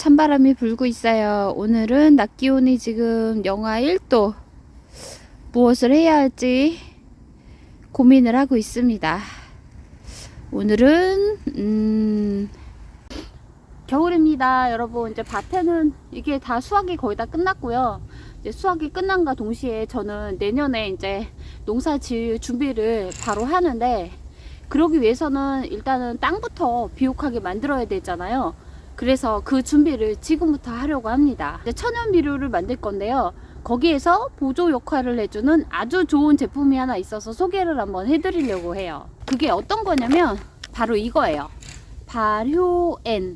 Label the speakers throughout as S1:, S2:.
S1: 찬바람이 불고 있어요. 오늘은 낮 기온이 지금 영하 1도. 무엇을 해야 할지 고민을 하고 있습니다. 오늘은 겨울입니다. 여러분, 이제 밭에는 이게 다 수확이 거의 다 끝났고요. 이제 수확이 끝난과 동시에 저는 내년에 이제 농사 지을 준비를 바로 하는데, 그러기 위해서는 일단은 땅부터 비옥하게 만들어야 되잖아요. 그래서 그 준비를 지금부터 하려고 합니다. 이제 천연 비료를 만들 건데요. 거기에서 보조 역할을 해주는 아주 좋은 제품이 하나 있어서 소개를 한번 해드리려고 해요. 그게 어떤 거냐면 바로 이거예요. 발효엔.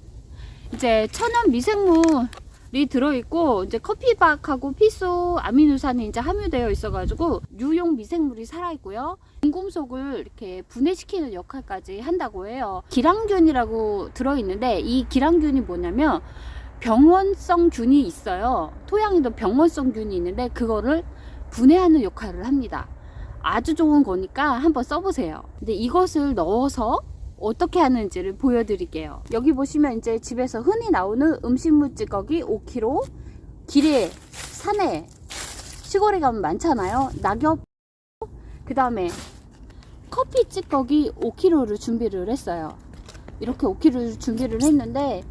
S1: 이제 천연 미생물이 들어있고, 이제 커피박하고 필수 아미노산이 이제 함유되어 있어가지고 유용 미생물이 살아있고요. 인금속을 이렇게 분해시키는 역할까지 한다고 해요. 기량균이라고 들어있는데, 이 기량균이 뭐냐면 병원성 균이 있어요. 토양에도 병원성 균이 있는데 그거를 분해하는 역할을 합니다. 아주 좋은 거니까 한번 써보세요. 근데 이것을 넣어서 어떻게 하는지를 보여드릴게요. 여기 보시면 이제 집에서 흔히 나오는 음식물 찌꺼기 5kg, 길에, 산에, 시골에 가면 많잖아요. 낙엽, 그 다음에 커피 찌꺼기 5kg를 준비를 했어요. 이렇게 5kg를 준비를 했는데,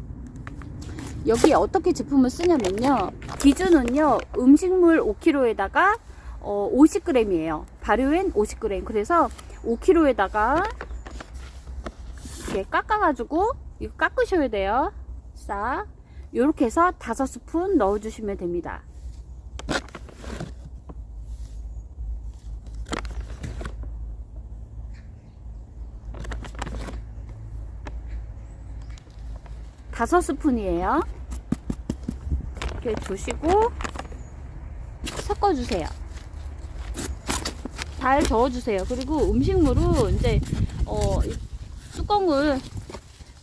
S1: 여기에 어떻게 제품을 쓰냐면요, 기준은요 음식물 5kg에다가 50g이에요 발효엔 50g. 그래서 5kg에다가 이렇게 깎아가지고, 이거 깎으셔야 돼요. 싹 요렇게 해서 5스푼 넣어주시면 됩니다. 다섯 스푼이에요. 이렇게 두시고 섞어주세요. 잘 저어주세요. 그리고 음식물은 이제 뚜껑을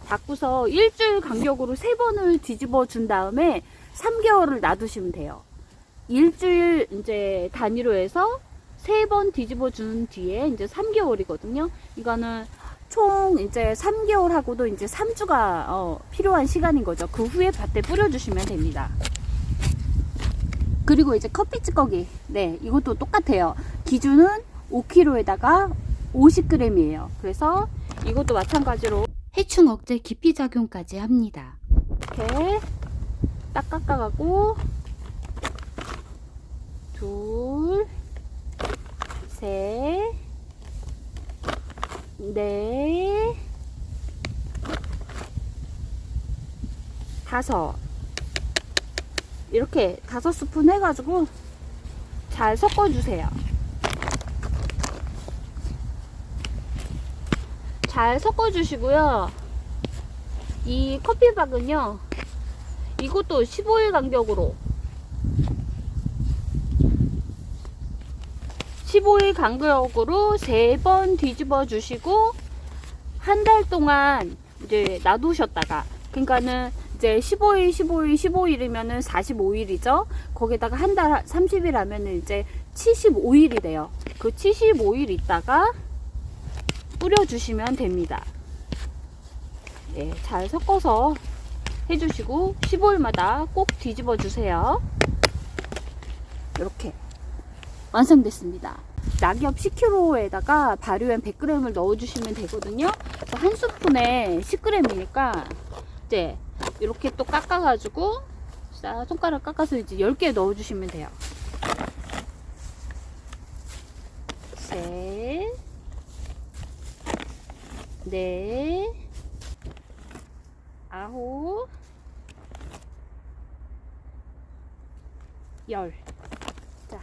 S1: 닫고서 일주일 간격으로 3번을 뒤집어 준 다음에 3개월을 놔두시면 돼요. 일주일 이제 단위로 해서 3번 뒤집어 준 뒤에 이제 3개월이거든요. 이거는 총 이제 3개월 하고도 이제 3주가 필요한 시간인 거죠. 그 후에 밭에 뿌려주시면 됩니다. 그리고 이제 커피 찌꺼기, 네, 이것도 똑같아요. 기준은 5kg에다가 50g이에요. 그래서 이것도 마찬가지로 해충 억제 기피 작용까지 합니다. 이렇게 딱 깎아가고, 둘, 셋, 넷, 다섯. 이렇게 5스푼 해가지고 잘 섞어주세요. 잘 섞어주시고요. 이 커피박은요, 이것도 15일 간격으로 3번 뒤집어 주시고, 한 달 동안 이제 놔두셨다가, 그러니까는 이제 15일이면은 45일이죠. 거기다가 한 달 30일 하면은 이제 75일이 돼요. 그 75일 있다가 뿌려주시면 됩니다. 네, 잘 섞어서 해주시고 15일마다 꼭 뒤집어 주세요. 이렇게 완성됐습니다. 낙엽 10kg에다가 발효엔 100g을 넣어주시면 되거든요. 한 스푼에 10g이니까 이제 이렇게 또 깎아가지고 싹 손가락 깎아서 이제 10개 넣어주시면 돼요. 셋, 넷, 아홉, 열. 자,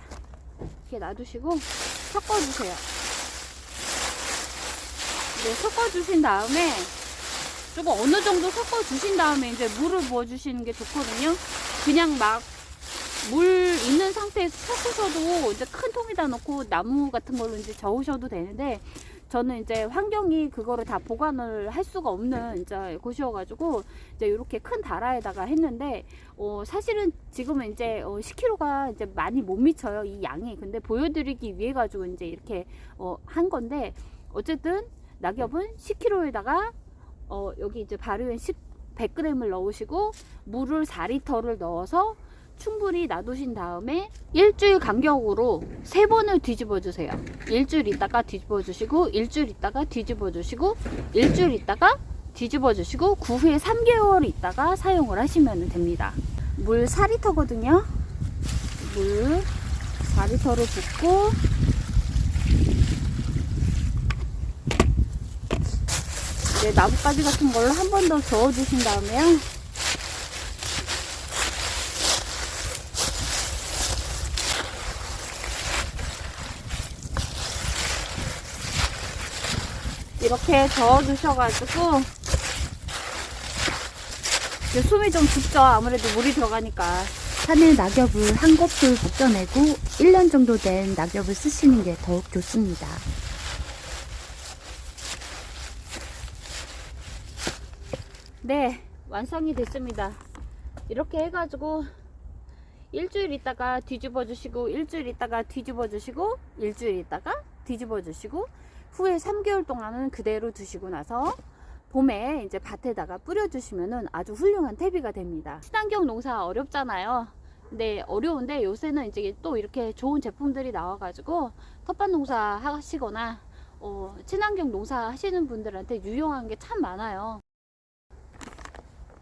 S1: 이렇게 놔두시고 섞어주세요. 네, 섞어주신 다음에 조금 어느 정도 섞어주신 다음에 이제 물을 부어주시는 게 좋거든요. 그냥 막 물 있는 상태에서 섞으셔도 이제 큰 통에다 넣고 나무 같은 걸로 이제 저으셔도 되는데, 저는 이제 환경이 그거를 다 보관을 할 수가 없는 이제 곳이어가지고 이제 이렇게 큰 다라에다가 했는데, 사실은 지금은 이제 10kg가 이제 많이 못 미쳐요, 이 양이. 근데 보여드리기 위해 가지고 이제 이렇게 한 건데, 어쨌든 낙엽은 10kg에다가 여기 이제 발효엔 100g을 넣으시고 물을 4리터를 넣어서 충분히 놔두신 다음에 일주일 간격으로 3번을 뒤집어 주세요. 일주일 있다가 뒤집어 주시고, 일주일 있다가 뒤집어 주시고, 일주일 있다가 뒤집어 주시고, 그 후에 3개월 있다가 사용을 하시면 됩니다. 물 4리터거든요. 물 4리터를 붓고, 나뭇가지 같은 걸로 한 번 더 저어 주신 다음에요. 이렇게 저어 주셔가지고, 숨이 좀 죽죠. 아무래도 물이 들어가니까.
S2: 산에 낙엽을 한 kop을 벗겨내고 1년 정도 된 낙엽을 쓰시는 게 더욱 좋습니다.
S1: 네, 완성이 됐습니다. 이렇게 해가지고 일주일 있다가 뒤집어 주시고, 일주일 있다가 뒤집어 주시고, 일주일 있다가 뒤집어 주시고, 후에 3개월 동안은 그대로 두시고 나서 봄에 이제 밭에다가 뿌려 주시면은 아주 훌륭한 퇴비가 됩니다. 친환경 농사 어렵잖아요. 근데 어려운데 요새는 이제 또 이렇게 좋은 제품들이 나와가지고 텃밭 농사 하시거나 친환경 농사 하시는 분들한테 유용한 게 참 많아요.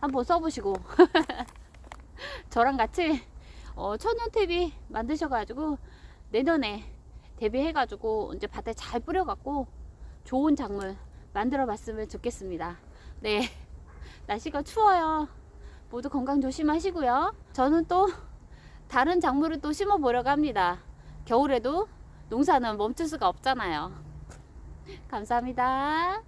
S1: 한번 써보시고 저랑 같이 천연 퇴비 만드셔가지고 내년에 대비해가지고 이제 밭에 잘 뿌려갖고 좋은 작물 만들어 봤으면 좋겠습니다. 네, 날씨가 추워요. 모두 건강 조심하시고요. 저는 또 다른 작물을 또 심어 보려고 합니다. 겨울에도 농사는 멈출 수가 없잖아요. 감사합니다.